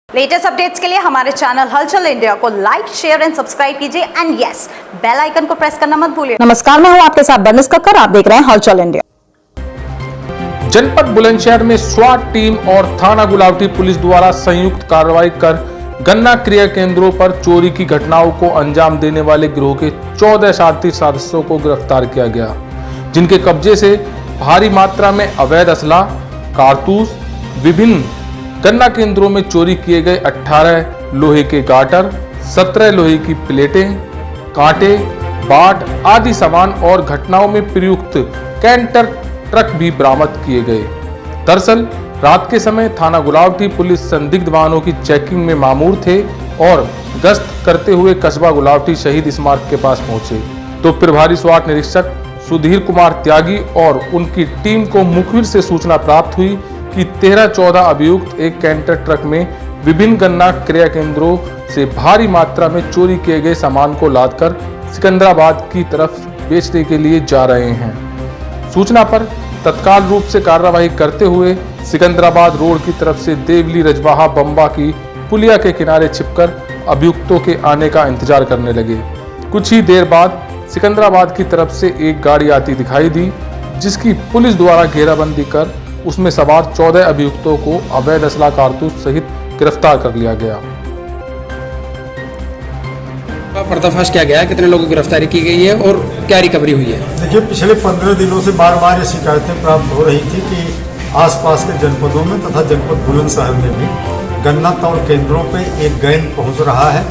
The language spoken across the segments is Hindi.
लेटेस्ट अपडेट्स के लिए हमारे चैनल हलचल इंडिया को लाइक, शेयर एंड सब्सक्राइब कीजिए एंड यस, बेल आइकन को प्रेस करना मत भूलिए। नमस्कार, मैं हूं आपके साथ बर्निस कक्कर। आप देख रहे हैं हलचल इंडिया। जनपद बुलंदशहर में स्वाट टीम और थाना गुलावटी पुलिस द्वारा संयुक्त कार्रवाई कर गन्ना क्रय केंद्रों पर चोरी की घटनाओं को अंजाम देने वाले गिरोह के 14 शातिर सदस्यों को गिरफ्तार किया गया, जिनके कब्जे से भारी मात्रा में अवैध असला, कारतूस, विभिन्न गन्ना केंद्रों में चोरी किए गए 18 लोहे के गाटर, 17 लोहे की प्लेटें, कांटे, बाट आदि सामान और घटनाओं में प्रयुक्त कैंटर ट्रक भी बरामद किए गए। दरअसल रात के समय थाना गुलावटी पुलिस संदिग्ध वाहनों की चेकिंग में मामूर थे और गश्त करते हुए कस्बा गुलावटी शहीद स्मारक के पास पहुंचे तो प्रभारी स्वाट निरीक्षक सुधीर कुमार त्यागी और उनकी टीम को मुखबिर से सूचना प्राप्त हुई कि 13-14 अभियुक्त एक कैंटर ट्रक में विभिन्न गन्ना क्रय केंद्रों से भारी मात्रा में चोरी किए गए सामान को लादकर सिकंदराबाद की तरफ बेचने के लिए जा रहे हैं। सूचना पर तत्काल रूप से कार्रवाई करते हुए सिकंदराबाद रोड की तरफ से देवली रजवाहा बम्बा की पुलिया के किनारे छिपकर अभियुक्तों के आने का इंतजार करने लगे। कुछ ही देर बाद सिकंदराबाद की तरफ से एक गाड़ी आती दिखाई दी, जिसकी पुलिस द्वारा घेराबंदी कर उसमें सवार 14 अभियुक्तों को अवैध असला कारतूस सहित गिरफ्तार कर लिया गया। पर्दाफाश किया गया, कितने लोगों की गिरफ्तारी की गई है और क्या रिकवरी हुई है? देखिए, पिछले 15 दिनों से बार बार ये शिकायतें प्राप्त हो रही थी कि आसपास के जनपदों में तथा जनपद बुलंदशहर में भी गन्ना तौल केंद्रों पे एक गैंग पहुंच रहा है,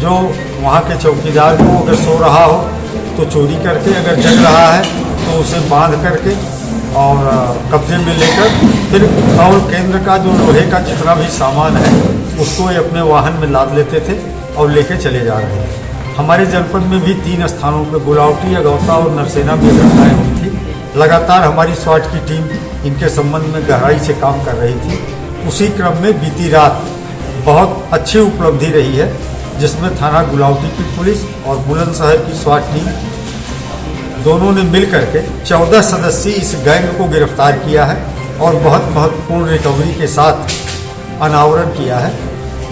जो वहां के चौकीदार को अगर सो रहा हो तो चोरी करके, अगर जग रहा है तो उसे बांध करके और कब्जे में लेकर फिर तौल केंद्र का जो लोहे का जितना भी सामान है उसको ये अपने वाहन में लाद लेते थे और लेके चले जा रहे हैं। हमारे जनपद में भी 3 स्थानों पर गुलावटी, अगौता और नरसेना में घटनाएं हुई थी। लगातार हमारी स्वाट की टीम इनके संबंध में गहराई से काम कर रही थी। उसी क्रम में बीती रात बहुत अच्छी उपलब्धि रही है, जिसमें थाना गुलावटी की पुलिस और बुलंदशहर की स्वाट टीम दोनों ने मिल करके 14 सदस्यीय इस गैंग को गिरफ्तार किया है और बहुत महत्वपूर्ण रिकवरी के साथ अनावरण किया है।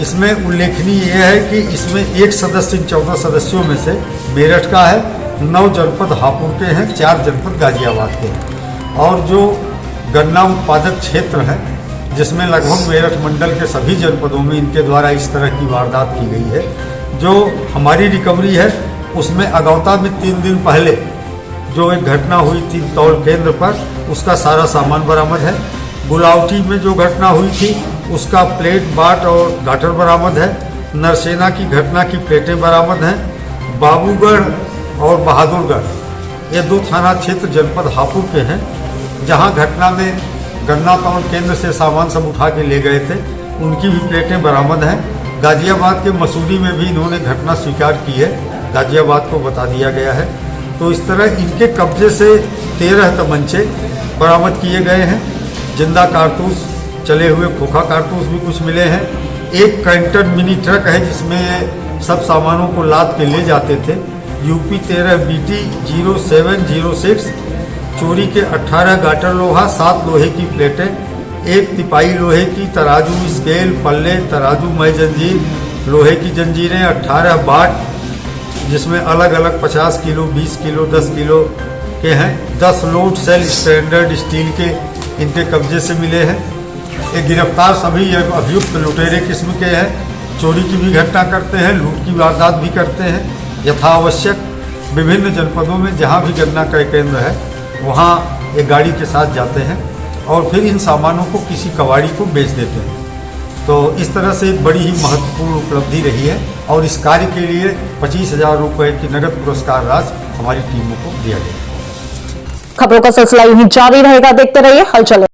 इसमें उल्लेखनीय यह है कि इसमें एक सदस्य इन 14 सदस्यों में से मेरठ का है, 9 जनपद हापुड़ के हैं, 4 जनपद गाजियाबाद के हैं और जो गन्ना उत्पादक क्षेत्र है जिसमें लगभग मेरठ मंडल के सभी जनपदों में इनके द्वारा इस तरह की वारदात की गई है। जो हमारी रिकवरी है उसमें अगौता में 3 दिन पहले जो एक घटना हुई थी तौल केंद्र पर, उसका सारा सामान बरामद है। गुलावटी में जो घटना हुई थी उसका प्लेट, बाट और गाटर बरामद है। नरसेना की घटना की प्लेटें बरामद हैं। बाबूगढ़ और बहादुरगढ़ ये 2 थाना क्षेत्र जनपद हापुड़ के हैं, जहां घटना में गन्ना तौल केंद्र से सामान सब उठा के ले गए थे, उनकी भी प्लेटें बरामद हैं। गाजियाबाद के मसूरी में भी इन्होंने घटना स्वीकार की है, गाजियाबाद को बता दिया गया है। तो इस तरह इनके कब्जे से 13 तमंचे बरामद किए गए हैं। जिंदा कारतूस, चले हुए खोखा कारतूस भी कुछ मिले हैं। एक कैंटर मिनी ट्रक है जिसमें सब सामानों को लाद के ले जाते थे। यूपी 13 BT 0706 चोरी के 18 गाटर लोहा, 7 लोहे की प्लेटें, 1 तिपाई लोहे की, तराजू, स्केल, पल्ले, तराजू, मई जंजीर, लोहे की जंजीरें, 18 बाट जिसमें अलग अलग 50 किलो, 20 किलो, 10 किलो के हैं, 10 लोड सेल स्टैंडर्ड स्टील के इनके कब्जे से मिले हैं। ये गिरफ्तार सभी अभियुक्त लुटेरे किस्म के हैं, चोरी की भी घटना करते हैं, लूट की वारदात भी करते हैं। यथावश्यक विभिन्न जनपदों में जहां भी गन्ना क्रय केंद्र है वहां एक गाड़ी के साथ जाते हैं और फिर इन सामानों को किसी कबाड़ी को बेच देते हैं। तो इस तरह से एक बड़ी ही महत्वपूर्ण उपलब्धि रही है और इस कार्य के लिए 25,000 रुपये की नगद पुरस्कार राशि हमारी टीमों को दिया गया। खबरों का सिलसिला यूं ही जारी रहेगा, देखते रहिए हलचल।